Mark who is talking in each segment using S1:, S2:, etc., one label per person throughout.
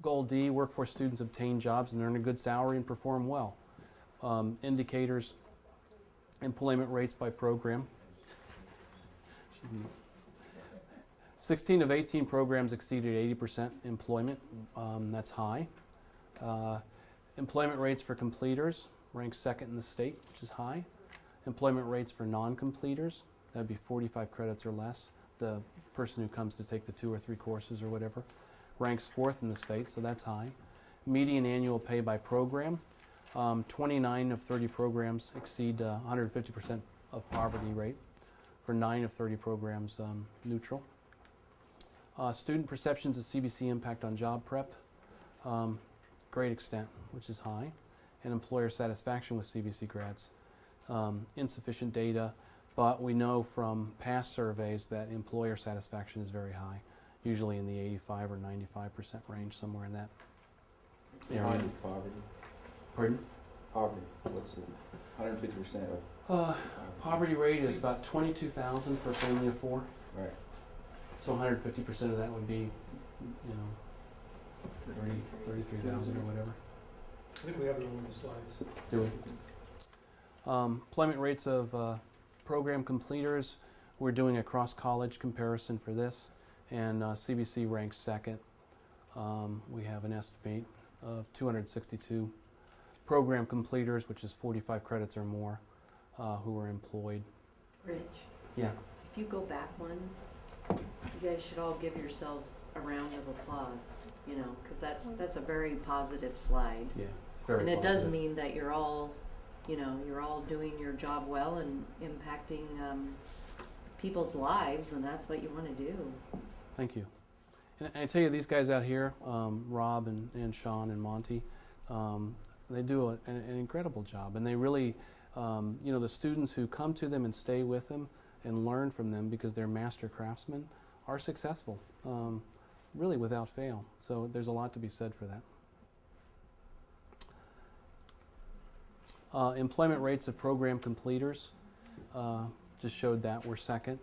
S1: Goal D, workforce students obtain jobs and earn a good salary and perform well. Indicators, employment rates by program. 16 of 18 programs exceeded 80% employment. That's high. Employment rates for completers ranked second in the state, which is high. Employment rates for non-completers, that would be 45 credits or less. The person who comes to take the 2 or 3 courses or whatever, ranks fourth in the state, so that's high. Median annual pay by program, 29 of 30 programs exceed 150% of poverty rate. For 9 of 30 programs, neutral. Student perceptions of CBC impact on job prep, great extent, which is high. And employer satisfaction with CBC grads, insufficient data, but we know from past surveys that employer satisfaction is very high, usually in the 85 or 95% range, somewhere in that area.
S2: What is poverty?
S1: Pardon?
S2: Poverty. What's it? 150% of
S1: poverty rate is about 22,000 for a family of 4.
S2: Right.
S1: So 150% of that would be, you know, 33,000 or whatever.
S3: I think we have it on one of the slides.
S1: Do we? Employment rates of program completers. We're doing a cross-college comparison for this, and CBC ranks second. We have an estimate of 262 program completers, which is 45 credits or more, who are employed.
S4: Rich.
S1: Yeah.
S4: If you go back one, you guys should all give yourselves a round of applause, you know, because that's a very positive slide.
S1: Yeah, it's very
S4: and it
S1: positive.
S4: does mean that you're all, you know, you're all doing your job well and impacting people's lives, and that's what you want to do.
S1: Thank you. And I tell you, these guys out here, Rob and Sean and Monty, they do an incredible job, and they really, you know, the students who come to them and stay with them and learn from them because they're master craftsmen are successful, really without fail. So there's a lot to be said for that. Employment rates of program completers, just showed that we're second.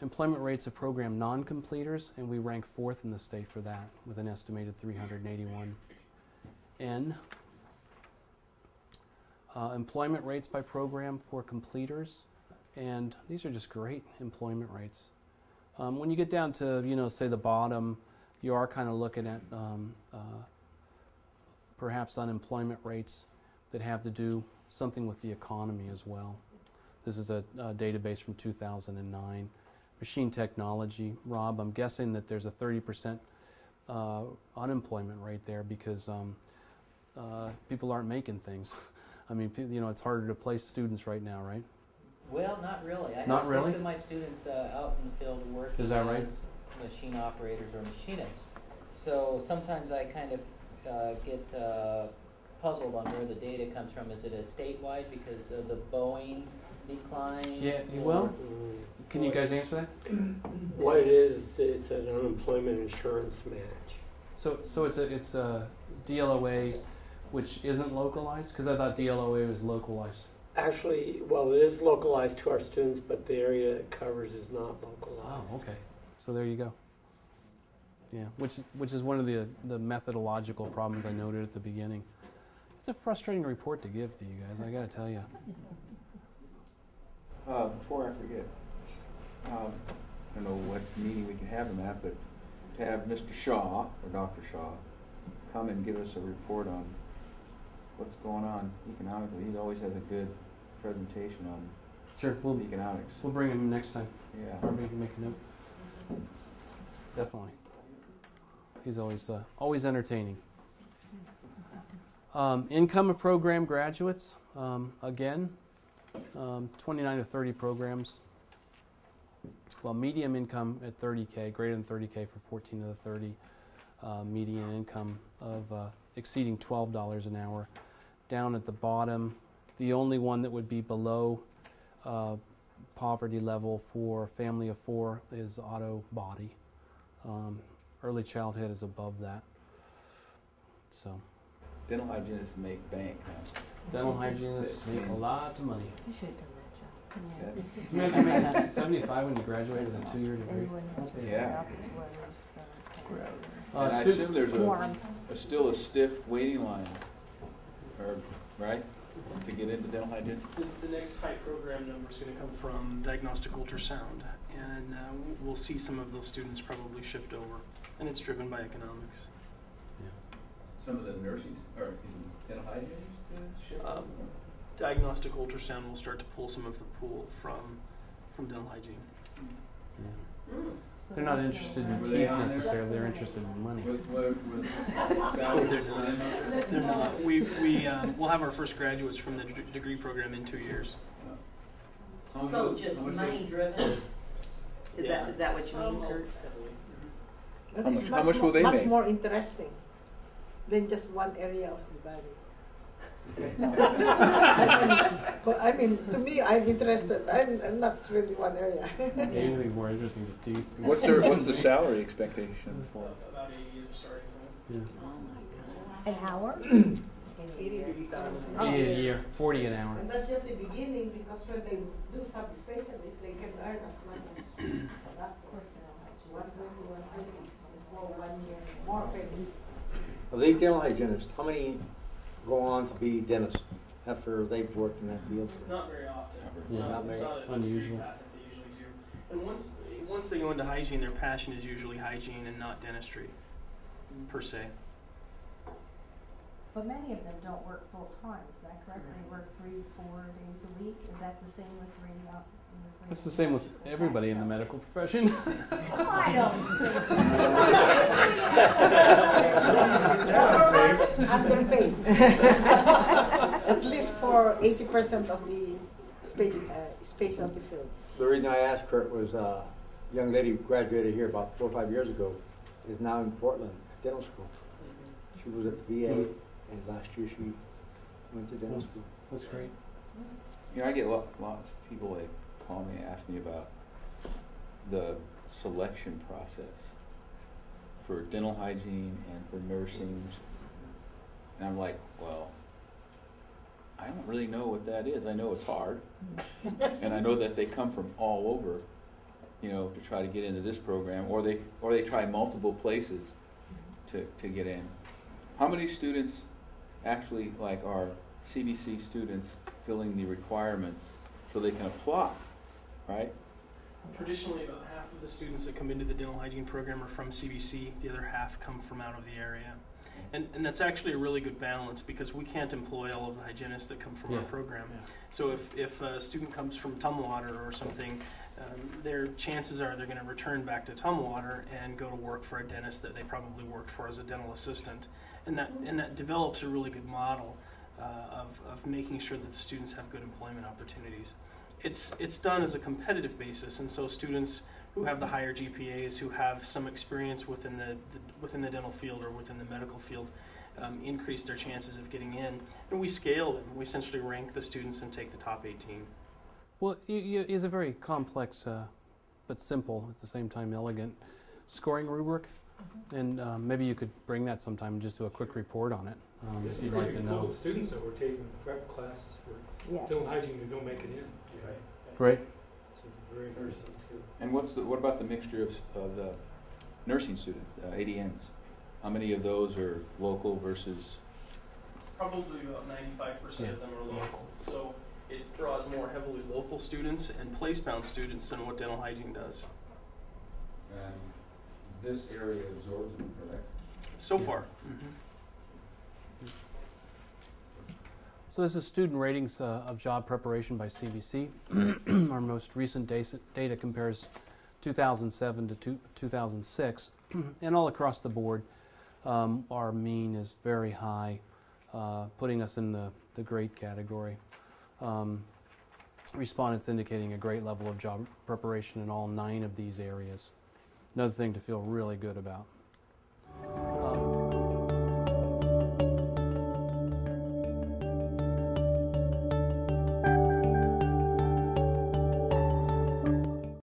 S1: Employment rates of program non-completers, and we rank fourth in the state for that with an estimated 381 N. Employment rates by program for completers, and these are just great employment rates. When you get down to, you know, say the bottom, you are kind of looking at perhaps unemployment rates that have to do something with the economy as well. This is a database from 2009. Machine technology. Rob, I'm guessing that there's a 30% unemployment rate there because people aren't making things. I mean, you know, it's harder to place students right now, right?
S5: Well, not really. I
S1: Not
S5: have
S1: really?
S5: 6 of my students out in the field working
S1: Is that right?
S5: as machine operators or machinists. So sometimes I kind of get puzzled on where the data comes from. Is it a statewide because of the Boeing decline?
S1: Yeah, well, can you guys answer that?
S6: What it is, it's an unemployment insurance match.
S1: So it's a DLOA which isn't localized? Because I thought DLOA was localized.
S6: Actually, well, it is localized to our students, but the area it covers is not localized.
S1: Oh, okay. So there you go. Yeah, which is one of the methodological problems I noted at the beginning. It's a frustrating report to give to you guys, I got to tell you.
S2: Before I forget, I don't know what meeting we can have them at, but to have Mr. Shaw, or Dr. Shaw, come and give us a report on what's going on economically. He always has a good presentation on
S1: Sure,
S2: economics.
S1: We'll bring him next time.
S2: Yeah.
S1: Or maybe make a note. Definitely. He's always entertaining. Income of program graduates, again, 29 to 30 programs. Well, medium income at 30K, greater than 30K for 14 of the 30. Median income of exceeding $12 an hour. Down at the bottom, the only one that would be below poverty level for a family of 4 is auto body. Early childhood is above that. So.
S2: Dental hygienists make bank, huh?
S1: Dental hygienists make a lot of money.
S4: You should have done that job.
S1: Imagine making 75 when you graduate with a 2-year degree.
S2: Yeah. And I
S1: stu-
S2: assume there's
S7: Forms.
S2: still a stiff waiting line, or, right, to get into dental hygiene?
S3: The next type program number is going to come from diagnostic ultrasound, and we'll see some of those students probably shift over, and it's driven by economics.
S2: Some of the nursing, or dental hygiene students?
S3: Diagnostic ultrasound will start to pull some of the pool from dental hygiene.
S1: Yeah.
S4: Mm.
S1: They're not interested in
S2: Were they
S1: teeth
S2: on there?
S1: necessarily, they're interested in money.
S2: With salary?
S3: They're not. We'll have our first graduates from the degree program in 2 years.
S4: So just money driven? Is that what you mean, Kurt?
S7: But
S2: How
S7: it's
S2: much- how much will they
S7: much
S2: make?
S7: more interesting than just one area of the body. I mean, to me, I'm interested. I'm not really one area.
S1: Anything more interesting than teeth.
S2: What's the salary expectation for?
S3: About 80 is a starting point.
S1: Yeah.
S4: Oh my
S7: An hour?
S3: 80,000.
S1: 80 a year, 40 an hour.
S7: And that's just the beginning, because when they do sub-specialists, they can earn as much as that course. 120, 130 is for 1 year more pay.
S8: Of these dental hygienists, how many go on to be dentists after they've worked in that field?
S3: Not very often.
S1: Yeah.
S8: Not
S3: It's
S8: very
S3: not a
S1: unusual.
S3: path that they usually do. And once they go into hygiene, their passion is usually hygiene and not dentistry, per se.
S9: But many of them don't work full-time, is that correct? They work 3 to 4 days a week? Is that the same with radio?
S1: That's the same with everybody in the medical profession.
S9: Oh, I don't
S7: Underpaid. At least for 80% of the specialty fields.
S8: The reason I asked Kurt was a young lady who graduated here about 4 or 5 years ago, is now in Portland at dental school. She was at the VA, and last year she went to dental school.
S1: That's great.
S2: You know, I get lots of people that call me and ask me about the selection process for dental hygiene and for nursing. And I'm like, well, I don't really know what that is. I know it's hard. And I know that they come from all over, you know, to try to get into this program, or they try multiple places to get in. How many students actually are CBC students filling the requirements so they can apply, right?
S3: Traditionally, about half of the students that come into the dental hygiene program are from CBC. The other half come from out of the area. And that's actually a really good balance, because we can't employ all of the hygienists that come from our program.
S1: Yeah.
S3: So if a student comes from Tumwater or something, their chances are they're going to return back to Tumwater and go to work for a dentist that they probably worked for as a dental assistant. And that develops a really good model of making sure that the students have good employment opportunities. It's done as a competitive basis, and so students who have the higher GPAs, who have some experience within the dental field or within the medical field, increase their chances of getting in. And we scale them. We essentially rank the students and take the top 18.
S1: Well, it is a very complex but simple, at the same time elegant scoring rubric. And maybe you could bring that sometime and just do a quick report on it, if you'd like to know.
S3: Students that were taking prep classes for
S7: Yes.
S3: dental hygiene who don't make it in.
S1: Right.
S3: It's a very interesting too.
S2: And what about the mixture of the nursing students, ADNs? How many of those are local versus?
S3: Probably about 95% of them are local. So it draws more heavily local students and place-bound students than what dental hygiene does.
S2: And this area absorbs them, correct?
S3: So far.
S1: So this is student ratings of job preparation by CVC. Our most recent data compares 2007 to 2006. And all across the board, our mean is very high, putting us in the great category. Respondents indicating a great level of job preparation in all 9 of these areas. Another thing to feel really good about.